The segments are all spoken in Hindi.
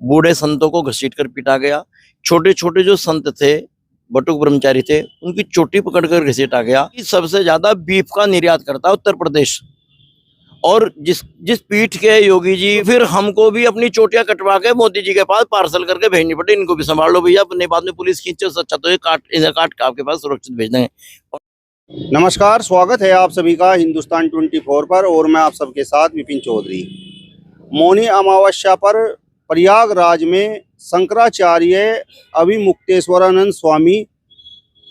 बूढ़े संतों को घसीट कर पीटा गया। छोटे छोटे जो संत थे, बटुक ब्रह्मचारी थे, उनकी चोटी पकड़कर घसीटा गया। सबसे ज्यादा बीफ का निर्यात करता है उत्तर प्रदेश। और जिस जिस पीठ के योगी जी, फिर हमको भी अपनी चोटियां कटवा के मोदी जी के पास पार्सल करके भेजनी पड़ी। इनको भी संभाल लो भैया, अपने बाद में पुलिस खींचे, अच्छा तो ये काट के आपके पास सुरक्षित भेज देंगे। नमस्कार, स्वागत है आप सभी का हिंदुस्तान 24 पर और मैं आप सबके साथ विपिन चौधरी। मौनी अमावस्या पर प्रयागराज में शंकराचार्य अभिमुक्तेश्वरानंद स्वामी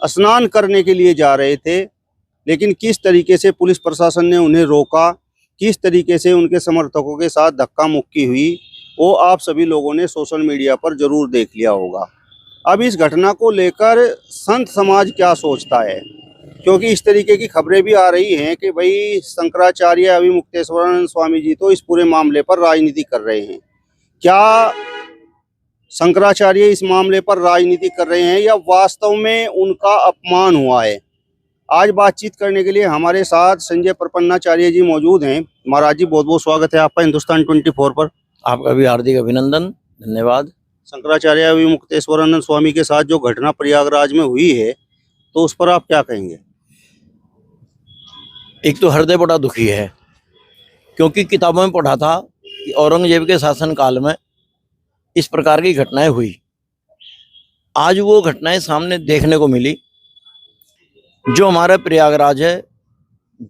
स्नान करने के लिए जा रहे थे, लेकिन किस तरीके से पुलिस प्रशासन ने उन्हें रोका, किस तरीके से उनके समर्थकों के साथ धक्का मुक्की हुई, वो आप सभी लोगों ने सोशल मीडिया पर जरूर देख लिया होगा। अब इस घटना को लेकर संत समाज क्या सोचता है, क्योंकि इस तरीके की खबरें भी आ रही हैं कि भाई शंकराचार्य अभिमुक्तेश्वरानंद स्वामी जी तो इस पूरे मामले पर राजनीति कर रहे हैं। क्या शंकराचार्य इस मामले पर राजनीति कर रहे हैं या वास्तव में उनका अपमान हुआ है? आज बातचीत करने के लिए हमारे साथ संजय प्रपन्नाचार्य जी मौजूद हैं। महाराज जी, बहुत बहुत स्वागत है आपका हिंदुस्तान 24 पर। आपका भी हार्दिक अभिनंदन, धन्यवाद। शंकराचार्य अभिमुक्तेश्वरानंद स्वामी के साथ जो घटना प्रयागराज में हुई है, तो उस पर आप क्या कहेंगे? एक तो हृदय बड़ा दुखी है, क्योंकि किताबों में पढ़ा था कि औरंगजेब के शासन काल में इस प्रकार की घटनाएं हुई। आज वो घटनाएं सामने देखने को मिली। जो हमारा प्रयागराज है,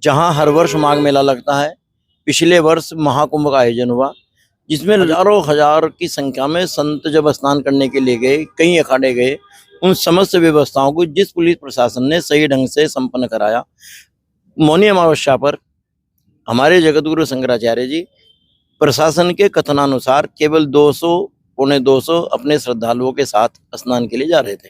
जहां हर वर्ष माघ मेला लगता है, पिछले वर्ष महाकुंभ का आयोजन हुआ, जिसमें हजारों हजार की संख्या में संत जब स्नान करने के लिए गए, कई अखाड़े गए, उन समस्त व्यवस्थाओं को जिस पुलिस प्रशासन ने सही ढंग से संपन्न कराया। मौनी अमावस्या पर हमारे जगतगुरु शंकराचार्य जी प्रशासन के कथनानुसार केवल 200 पौने 200 अपने श्रद्धालुओं के साथ स्नान के लिए जा रहे थे,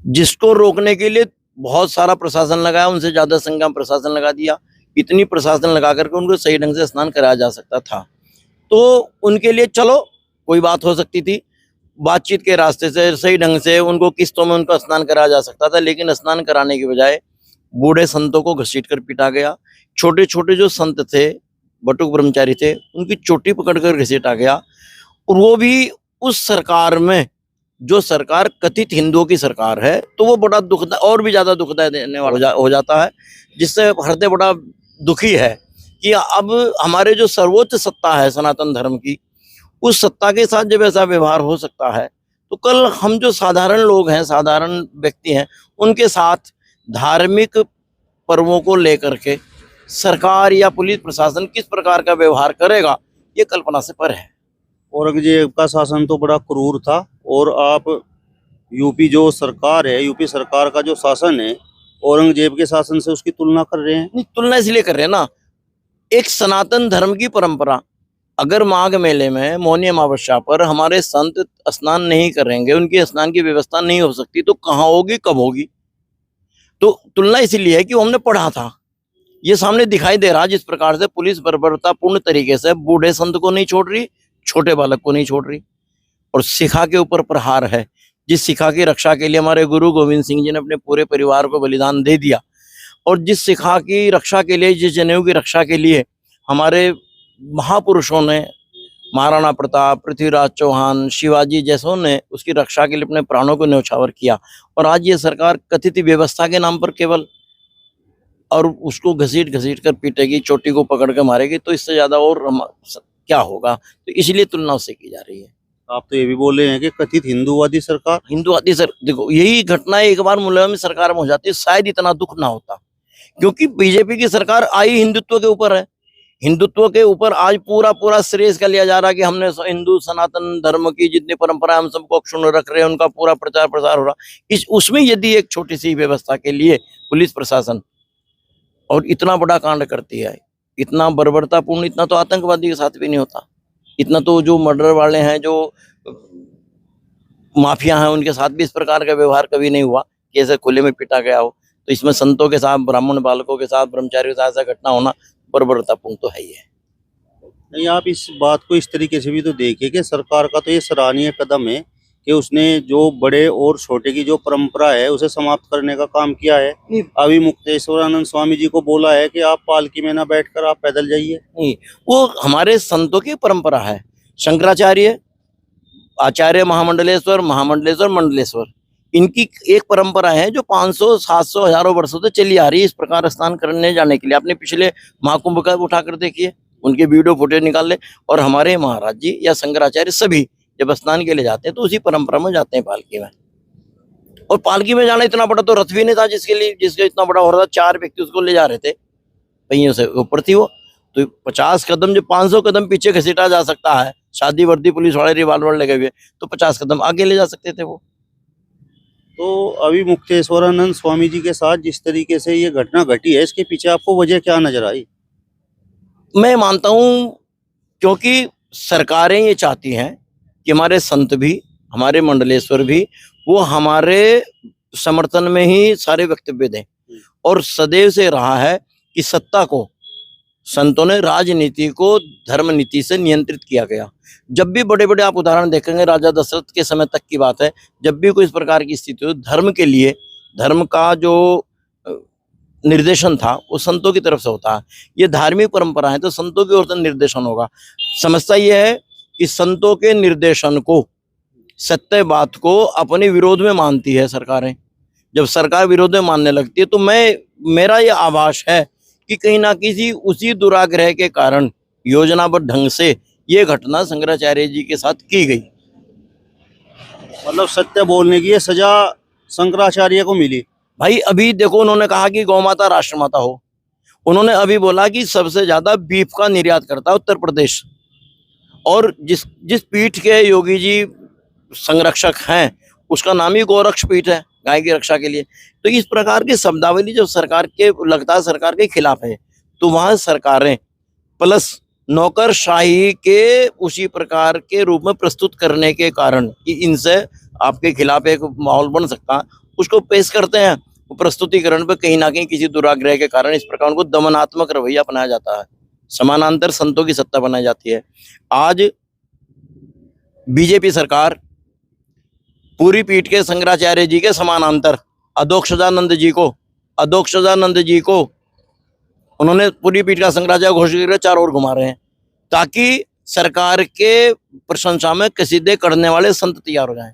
जिसको रोकने के लिए बहुत सारा प्रशासन लगाया। उनसे ज्यादा संख्या में प्रशासन लगा दिया। इतनी प्रशासन लगा करके उनको सही ढंग से स्नान कराया जा सकता था, तो उनके लिए चलो कोई बात हो सकती थी, बातचीत के रास्ते से सही ढंग से उनको किस्तों में उनका स्नान कराया जा सकता था। लेकिन स्नान कराने की बजाय बूढ़े संतों को घसीट कर पीटा गया। छोटे छोटे जो संत थे, बटुक ब्रह्मचारी थे, उनकी चोटी पकड़कर घसीटा गया। और वो भी उस सरकार में, जो सरकार कथित हिंदुओं की सरकार है, तो वो बड़ा दुखदायी, और भी ज्यादा दुखदायी देने वाला हो जाता है, जिससे हृदय बड़ा दुखी है कि अब हमारे जो सर्वोच्च सत्ता है सनातन धर्म की, उस सत्ता के साथ जब ऐसा व्यवहार हो सकता है, तो कल हम जो साधारण लोग हैं, साधारण व्यक्ति हैं, उनके साथ धार्मिक पर्वों को लेकर के सरकार या पुलिस प्रशासन किस प्रकार का व्यवहार करेगा, ये कल्पना से परे है। औरंगजेब का शासन तो बड़ा क्रूर था, और आप यूपी जो सरकार है, यूपी सरकार का जो शासन है, औरंगजेब के शासन से उसकी तुलना कर रहे हैं। नहीं, तुलना इसलिए कर रहे हैं ना, एक सनातन धर्म की परंपरा, अगर माघ मेले में मौनी अमावस्या पर हमारे संत स्नान नहीं करेंगे, उनकी स्नान की व्यवस्था नहीं हो सकती, तो कहाँ होगी, कब होगी? तो तुलना इसीलिए है कि हमने पढ़ा था, ये सामने दिखाई दे रहा जिस प्रकार से पुलिस बर्बरतापूर्ण तरीके से बूढ़े संत को नहीं छोड़ रही, छोटे बालक को नहीं छोड़ रही, और शिखा के ऊपर प्रहार है। जिस शिखा की रक्षा के लिए हमारे गुरु गोविंद सिंह जी ने अपने पूरे परिवार को बलिदान दे दिया, और जिस शिखा की रक्षा के लिए, जिस जनेऊ की रक्षा के लिए हमारे महापुरुषों ने, महाराणा प्रताप, पृथ्वीराज चौहान, शिवाजी जैसों ने उसकी रक्षा के लिए अपने प्राणों को न्यौछावर किया, और आज ये सरकार कथित व्यवस्था के नाम पर केवल और उसको घसीट कर पीटेगी, चोटी को पकड़ के मारेगी, तो इससे ज्यादा और क्या होगा? तो इसलिए तुलना उससे की जा रही है। आप तो ये भी बोल रहे हैं कि कथित हिंदूवादी सरकार। हिंदूवादी सर, देखो यही घटना एक बार मुलायम में सरकार में हो जाती है, शायद इतना दुख ना होता, क्योंकि बीजेपी की सरकार आई हिंदुत्व के ऊपर है। हिंदुत्व के ऊपर आज पूरा श्रेय इसका लिया जा रहा है कि हमने हिंदू सनातन धर्म की जितनी परंपरा हम सबको अक्षुण्ण रख रहे हैं, उनका पूरा प्रचार प्रसार हो रहा। उसमें यदि एक छोटी सी व्यवस्था के लिए पुलिस प्रशासन और इतना बड़ा कांड करती है, इतना बर्बरतापूर्ण, इतना तो आतंकवादी के साथ भी नहीं होता, इतना तो जो मर्डर वाले हैं, जो माफिया हैं, उनके साथ भी इस प्रकार का व्यवहार कभी नहीं हुआ कि ऐसे खुले में पीटा गया हो। तो इसमें संतों के साथ, ब्राह्मण बालकों के साथ, ब्रह्मचारियों के साथ ऐसा घटना होना बर्बरतापूर्ण तो है ही है। नहीं, आप इस बात को इस तरीके से भी तो देखिए कि सरकार का तो ये सराहनीय कदम है कि उसने जो बड़े और छोटे की जो परंपरा है उसे समाप्त करने का काम किया है। अभिमुक्तेश्वरानंद स्वामी जी को बोला है कि आप पालकी में ना बैठकर आप पैदल जाइए। नहीं, वो हमारे संतों की परंपरा है। शंकराचार्य आचार्य महामंडलेश्वर, महामंडलेश्वर, मंडलेश्वर, इनकी एक परंपरा है जो 500, 700, हजारों वर्षों से चली आ रही है। इस प्रकार स्नान करने जाने के लिए आपने पिछले महाकुंभ का उठाकर देखिए, उनके वीडियो फुटेज निकाल ले। और हमारे महाराज जी या शंकराचार्य सभी जब स्नान के लिए जाते हैं तो उसी परंपरा में जाते हैं, पालकी में। और पालकी में जाना इतना बड़ा तो रथ भी नहीं था जिसके इतना बड़ा हो रहा था। 4 व्यक्ति उसको ले जा रहे थे, पहियों से ऊपर थी वो। तो 50 कदम, जो 500 कदम पीछे घसीटा जा सकता है, शादी वर्दी पुलिस वाले रिवाल्वर लगे हुए, तो 50 कदम आगे ले जा सकते थे वो। तो अभी मुक्तेश्वरानंद स्वामी जी के साथ जिस तरीके से ये घटना घटी है, इसके पीछे आपको वजह क्या नजर आई? मैं मानता हूं क्योंकि सरकारें ये चाहती हैं कि हमारे संत भी, हमारे मंडलेश्वर भी, वो हमारे समर्थन में ही सारे वक्तव्य दें। और सदैव से रहा है कि सत्ता को संतों ने, राजनीति को धर्म नीति से नियंत्रित किया गया। जब भी बड़े बड़े आप उदाहरण देखेंगे, राजा दशरथ के समय तक की बात है, जब भी कोई इस प्रकार की स्थिति हो, धर्म के लिए, धर्म का जो निर्देशन था वो संतों की तरफ से होता है। ये धार्मिक परंपरा है तो संतों की ओर से निर्देशन होगा। समस्या ये है कि संतों के निर्देशन को, सत्य बात को अपने विरोध में मानती है सरकारें। जब सरकार विरोध में मानने लगती है तो मेरा ये आभास है कि कहीं ना किसी उसी दुराग्रह के कारण योजनाबद्ध ढंग से ये घटना शंकराचार्य जी के साथ की गई। मतलब सत्य बोलने की ये सजा शंकराचार्य को मिली। भाई अभी देखो, उन्होंने कहा कि गौ माता राष्ट्रमाता हो। उन्होंने अभी बोला कि सबसे ज्यादा बीफ का निर्यात करता है उत्तर प्रदेश। और जिस पीठ के योगी जी संरक्षक हैं उसका नाम ही गोरक्ष पीठ है, गाय की रक्षा के लिए। तो इस प्रकार की शब्दावली जब सरकार के लगता है सरकार के खिलाफ है, तो वहां सरकारें प्लस नौकरशाही के उसी प्रकार के रूप में प्रस्तुत करने के कारण कि इनसे आपके खिलाफ एक माहौल बन सकता है, उसको पेश करते हैं। वो प्रस्तुतिकरण पे कहीं ना कहीं किसी दुराग्रह के कारण इस प्रकार उनको दमनात्मक रवैया अपनाया जाता है। समानांतर संतों की सत्ता बनाई जाती है। आज बीजेपी सरकार पूरी पीठ के शंकराचार्य जी के समानांतर अधोक्षजानंद जी को उन्होंने पूरी पीठ का शंकराचार्य घोषित कर 4 ओर घुमा रहे हैं, ताकि सरकार के प्रशंसा में कसीदे करने वाले संत तैयार हो जाएं।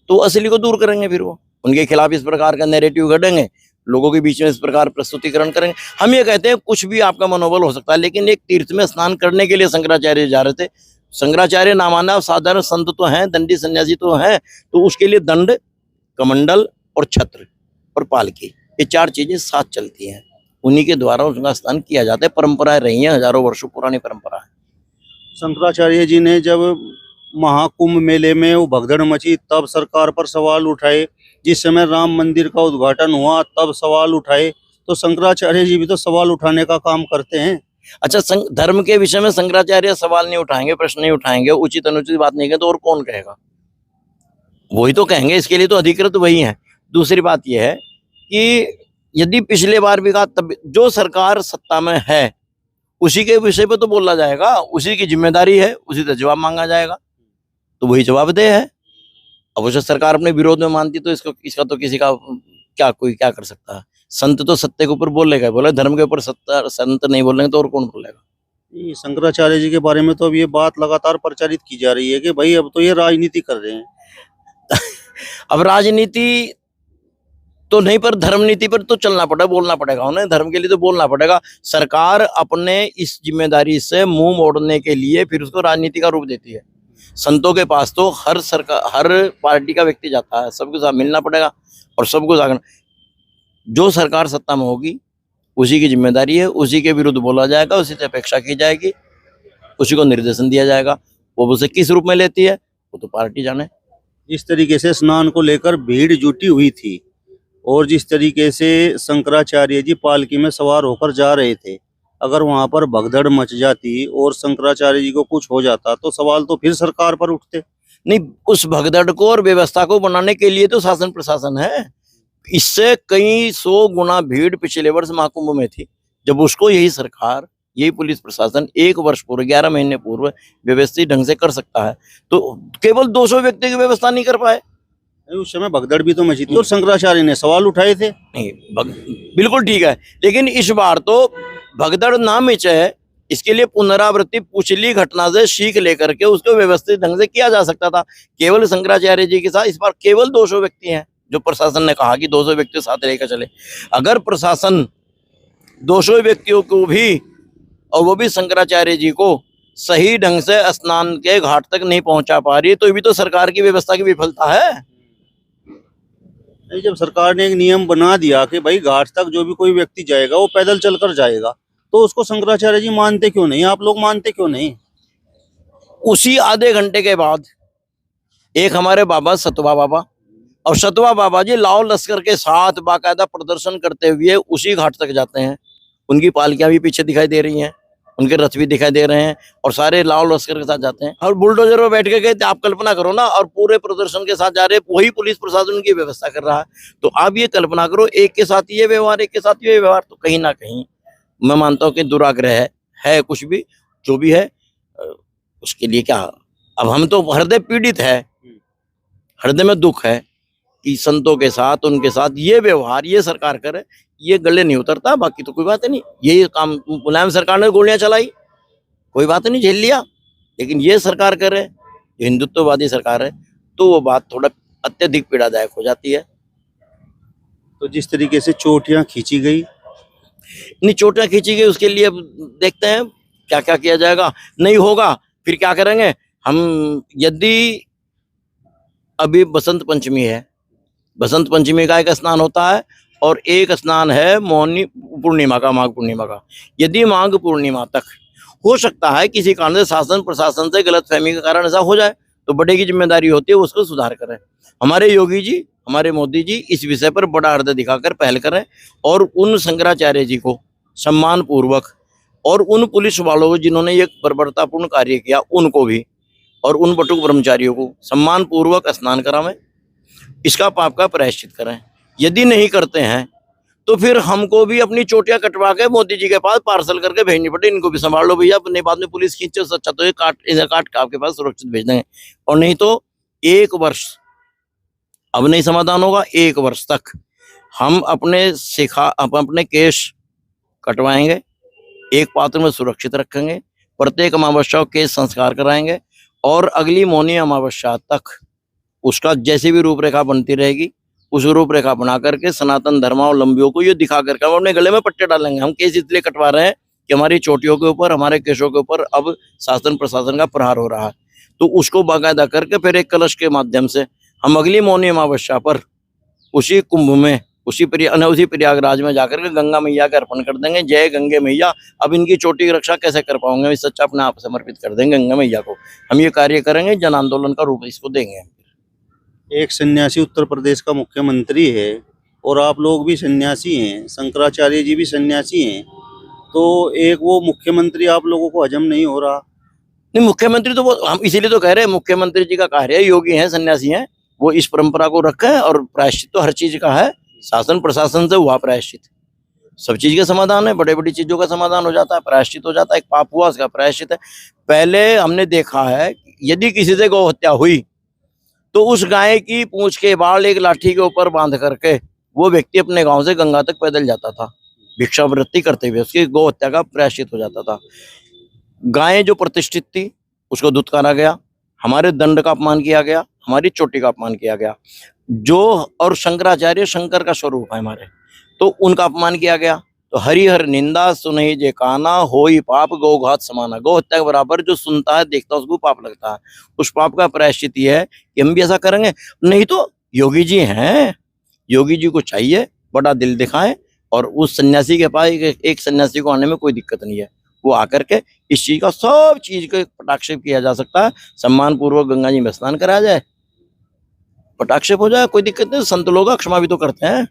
तो असली को दूर करेंगे, फिर वो उनके खिलाफ इस प्रकार का नैरेटिव गढ़ेंगे, लोगों के बीच में इस प्रकार प्रस्तुतिकरण करेंगे। हम ये कहते हैं कुछ भी आपका मनोबल हो सकता है, लेकिन एक तीर्थ में स्नान करने के लिए शंकराचार्य जा रहे थे। शंकराचार्य नामाना साधारण संत तो हैं, दंडी सन्यासी तो हैं, तो उसके लिए दंड, कमंडल और छत्र और पालकी, ये 4 चीजें साथ चलती हैं। उन्हीं के द्वारा उनका स्नान किया जाता है। परंपराएं रही हैं, हजारों वर्षों पुरानी परंपरा है। शंकराचार्य जी ने जब महाकुंभ मेले में वो भगदड़ मची तब सरकार पर सवाल उठाए, जिस समय राम मंदिर का उद्घाटन हुआ तब सवाल उठाए। तो शंकराचार्य जी भी तो सवाल उठाने का काम करते हैं। अच्छा, धर्म के विषय में शंकराचार्य सवाल नहीं उठाएंगे, प्रश्न नहीं उठाएंगे, उचित अनुचित बात नहीं कहेंगे तो और कौन कहेगा? वही तो कहेंगे, इसके लिए तो अधिकृत वही है। दूसरी बात यह है कि यदि पिछले बार भी कहा, तब जो सरकार सत्ता में है उसी के विषय पे तो बोला जाएगा, उसी की जिम्मेदारी है, उसी से जवाब मांगा जाएगा, तो वही जवाबदेह है। अब उसे सरकार अपने विरोध में मानती तो इसका तो किसी का कोई क्या कर सकता है? संत तो सत्य के ऊपर बोलेगा, बोले धर्म के ऊपर संत नहीं बोलेंगे तो और कौन बोलेगा? शंकराचार्य जी के बारे में तो अब ये बात लगातार प्रचारित की जा रही है कि भाई अब तो ये राजनीति कर रहे हैं। अब राजनीति तो नहीं, पर धर्म नीति पर तो चलना पड़ेगा, बोलना पड़ेगा उन्हें। धर्म के लिए तो बोलना पड़ेगा। सरकार अपने इस जिम्मेदारी से मुंह मोड़ने के लिए फिर उसको राजनीति का रूप देती है। संतों के पास तो हर पार्टी का व्यक्ति जाता है, सबके साथ मिलना पड़ेगा और सबको जागना। जो सरकार सत्ता में होगी उसी की जिम्मेदारी है, उसी के विरुद्ध बोला जाएगा, उसी से अपेक्षा की जाएगी, उसी को निर्देशन दिया जाएगा। वो उसे किस रूप में लेती है वो तो पार्टी जाने। जिस तरीके से स्नान को लेकर भीड़ जुटी हुई थी और जिस तरीके से शंकराचार्य जी पालकी में सवार होकर जा रहे थे, अगर वहां पर भगदड़ मच जाती और शंकराचार्य जी को कुछ हो जाता तो सवाल तो फिर सरकार पर उठते। नहीं, उस भगदड़ को और व्यवस्था को बनाने के लिए तो शासन प्रशासन है। इससे कई 100 गुना भीड़ पिछले वर्ष महाकुंभ में थी, जब उसको यही सरकार, यही पुलिस प्रशासन 1 वर्ष पूर्व, 11 महीने पूर्व व्यवस्थित ढंग से कर सकता है, तो केवल 200 व्यक्ति की व्यवस्था नहीं कर पाए। उस समय भगदड़ भी तो मची थी और शंकराचार्य ने सवाल उठाए थे। नहीं, बिल्कुल ठीक है, लेकिन इस बार तो भगदड़ ना मचे इसके लिए पुनरावृत्ति पिछली घटना से सीख लेकर के उसको व्यवस्थित ढंग से किया जा सकता था। केवल शंकराचार्य जी के साथ इस बार केवल 200 व्यक्ति हैं, जो प्रशासन ने कहा कि 200 व्यक्ति साथ लेकर चले। अगर प्रशासन 200 व्यक्तियों को भी, और वो भी शंकराचार्य जी को सही ढंग से स्नान के घाट तक नहीं पहुंचा पा रही है, तो ये भी तो सरकार की व्यवस्था की विफलता है। नहीं, जब सरकार ने एक नियम बना दिया कि भाई घाट तक जो भी कोई व्यक्ति जाएगा वो पैदल चलकर जाएगा, तो उसको शंकराचार्य जी मानते क्यों नहीं? आप लोग मानते क्यों नहीं? उसी आधे घंटे के बाद एक हमारे बाबा सतवा बाबा, और सतवा बाबा जी लाओ लश्कर के साथ बाकायदा प्रदर्शन करते हुए उसी घाट तक जाते हैं। उनकी पालकियां भी पीछे दिखाई दे रही हैं, उनके रथ भी दिखाई दे रहे हैं, और सारे लाओ लश्कर के साथ जाते हैं। और बुलडोजर में बैठ के गए, आप कल्पना करो ना, और पूरे प्रदर्शन के साथ जा रहे हैं, वही पुलिस प्रशासन की व्यवस्था कर रहा है। तो आप ये कल्पना करो, एक के साथ ये व्यवहार, एक के साथ ये व्यवहार, तो कहीं ना कहीं मैं मानता हूँ कि दुराग्रह है कुछ भी, जो भी है। उसके लिए क्या, अब हम तो हृदय पीड़ित है, हृदय में दुख है कि संतों के साथ, उनके साथ ये व्यवहार ये सरकार करे, ये गले नहीं उतरता। बाकी तो कोई बात नहीं, ये काम मुलायम सरकार ने गोलियां चलाई, कोई बात नहीं, झेल लिया। लेकिन ये सरकार करे, जो हिंदुत्ववादी सरकार है, तो वो बात थोड़ा अत्यधिक पीड़ादायक हो जाती है। तो जिस तरीके से चोटियां खींची गई, नहीं चोटियां खींची गई, उसके लिए अब देखते हैं क्या क्या किया जाएगा। नहीं होगा फिर क्या करेंगे हम। यदि अभी बसंत पंचमी है, बसंत पंचमी का एक स्नान होता है, और एक स्नान है मौनी पूर्णिमा का, माघ पूर्णिमा का। यदि माघ पूर्णिमा तक हो सकता है किसी कारण से शासन प्रशासन से गलतफहमी के कारण ऐसा हो जाए, तो बड़े की जिम्मेदारी होती है उसको सुधार करें। हमारे योगी जी, हमारे मोदी जी इस विषय पर बड़ा हृदय दिखाकर पहल करें, और उन शंकराचार्य जी को सम्मान पूर्वक, और उन पुलिस वालों को जिन्होंने ये बर्बरतापूर्ण कार्य किया उनको भी, और उन बटुक ब्रह्मचारियों को सम्मान पूर्वक स्नान करावें, इसका पाप का प्रायश्चित करें। यदि नहीं करते हैं तो फिर हमको भी अपनी चोटियां कटवा के मोदी जी के पास पार्सल करके भेजनी पड़े, इनको भी संभाल लो भैया, अपने बाद में पुलिस खींचे, अच्छा तो ये काट के आपके पास सुरक्षित भेज देंगे। और नहीं तो 1 वर्ष अब नहीं समाधान होगा, 1 वर्ष तक हम अपने केश कटवाएंगे, एक पात्र में सुरक्षित रखेंगे, प्रत्येक अमावस्या को केश संस्कार कराएंगे, और अगली मौनी अमावस्या तक उसका जैसी भी रूपरेखा बनती रहेगी, उस रूपरेखा बना करके सनातन धर्मावलंबियों को ये दिखा करके हम अपने गले में पट्टे डालेंगे। हम केस इसलिए कटवा रहे हैं कि हमारी चोटियों के ऊपर, हमारे केशों के ऊपर अब शासन प्रशासन का प्रहार हो रहा है। तो उसको बाकायदा करके फिर एक कलश के माध्यम से हम अगली मौनी अमावस्या पर उसी कुंभ में, उसी प्रयागराज में जाकर के गंगा मैया का अर्पण कर देंगे। जय गंगे मैया। अब इनकी चोटी की रक्षा कैसे कर पाओगे, इस सच्चा अपने आप समर्पित कर देंगे गंगा मैया को। हम ये कार्य करेंगे, जन आंदोलन का रूप इसको देंगे। एक सन्यासी उत्तर प्रदेश का मुख्यमंत्री है, और आप लोग भी सन्यासी हैं, शंकराचार्य जी भी सन्यासी हैं, तो एक वो मुख्यमंत्री आप लोगों को हजम नहीं हो रहा? नहीं, मुख्यमंत्री तो वो हम इसीलिए तो कह रहे हैं, मुख्यमंत्री जी का कार्य है, योगी हैं, सन्यासी हैं, वो इस परंपरा को रखें, और प्रायश्चित तो हर चीज का है, शासन प्रशासन से हुआ प्रायश्चित, सब चीज का समाधान है, बड़े बड़ी चीजों का समाधान हो जाता है, प्रायश्चित हो जाता है। एक पाप हुआ उसका प्रायश्चित है। पहले हमने देखा है, यदि किसी से गौ हत्या हुई तो उस गाय की पूंछ के बाल एक लाठी के ऊपर बांध करके वो व्यक्ति अपने गांव से गंगा तक पैदल जाता था, भिक्षावृत्ति करते हुए उसकी गौ हत्या का प्रायश्चित हो जाता था। गाय जो प्रतिष्ठित थी उसको धुतकारा गया, हमारे दंड का अपमान किया गया, हमारी चोटी का अपमान किया गया, जो और शंकराचार्य शंकर का स्वरूप है हमारे, तो उनका अपमान किया गया। तो हरिहर निंदा सुनहि जे काना, होई पाप गौघात समाना। गौ हत्या के बराबर जो सुनता है देखता है उसको पाप लगता है। उस पाप का प्रायश्चित ये है कि हम भी ऐसा करेंगे। नहीं तो योगी जी हैं, योगी जी को चाहिए बड़ा दिल दिखाएं, और उस सन्यासी के पास एक सन्यासी को आने में कोई दिक्कत नहीं है, वो आकर के इस चीज का सब चीज का पटाक्षेप किया जा सकता है। सम्मान पूर्वक गंगा जी में स्नान कराया जाए, पटाक्षेप हो जाए, कोई दिक्कत नहीं। संत लोग क्षमा भी तो करते हैं।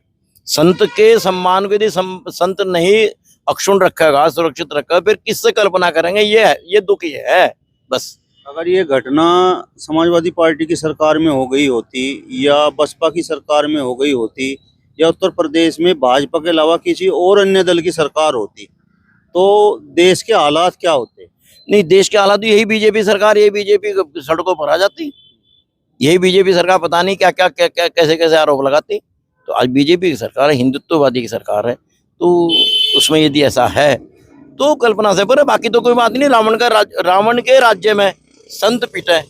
संत के सम्मान को यदि संत नहीं अक्षुण रखेगा, सुरक्षित रखेगा, फिर किससे कल्पना करेंगे? ये दुख ही है बस। अगर ये घटना समाजवादी पार्टी की सरकार में हो गई होती, या बसपा की सरकार में हो गई होती, या उत्तर प्रदेश में भाजपा के अलावा किसी और अन्य दल की सरकार होती, तो देश के हालात क्या होते? नहीं, देश के हालात यही बीजेपी सरकार, यही बीजेपी सड़कों पर आ जाती, यही बीजेपी सरकार पता नहीं क्या क्या कैसे कैसे आरोप लगाती। तो आज बीजेपी की सरकार है, हिंदुत्ववादी की सरकार है, तो उसमें यदि ऐसा है तो कल्पना से पर है, बाकी तो कोई बात नहीं। रावण के राज्य में संत पिटे,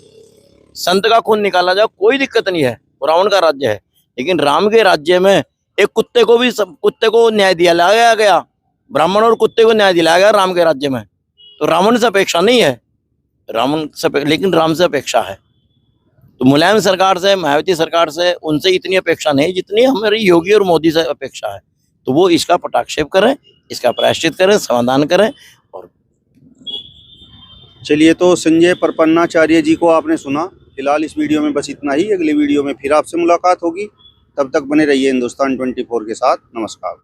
संत का खून निकाला जाए, कोई दिक्कत नहीं है, वो रावण का राज्य है। लेकिन राम के राज्य में एक कुत्ते को न्याय दिया गया, ब्राह्मण और कुत्ते को न्याय दिलाया गया राम के राज्य में। तो रावण से अपेक्षा नहीं है, लेकिन राम से अपेक्षा है। तो मुलायम सरकार से, मायावती सरकार से, उनसे इतनी अपेक्षा नहीं जितनी हमारी योगी और मोदी से अपेक्षा है। तो वो इसका पटाक्षेप करें, इसका प्रायश्चित करें, समाधान करें। और चलिए, तो संजय परपन्नाचार्य जी को आपने सुना। फिलहाल इस वीडियो में बस इतना ही। अगले वीडियो में फिर आपसे मुलाकात होगी। तब तक बने रहिए हिंदुस्तान 24 के साथ। नमस्कार।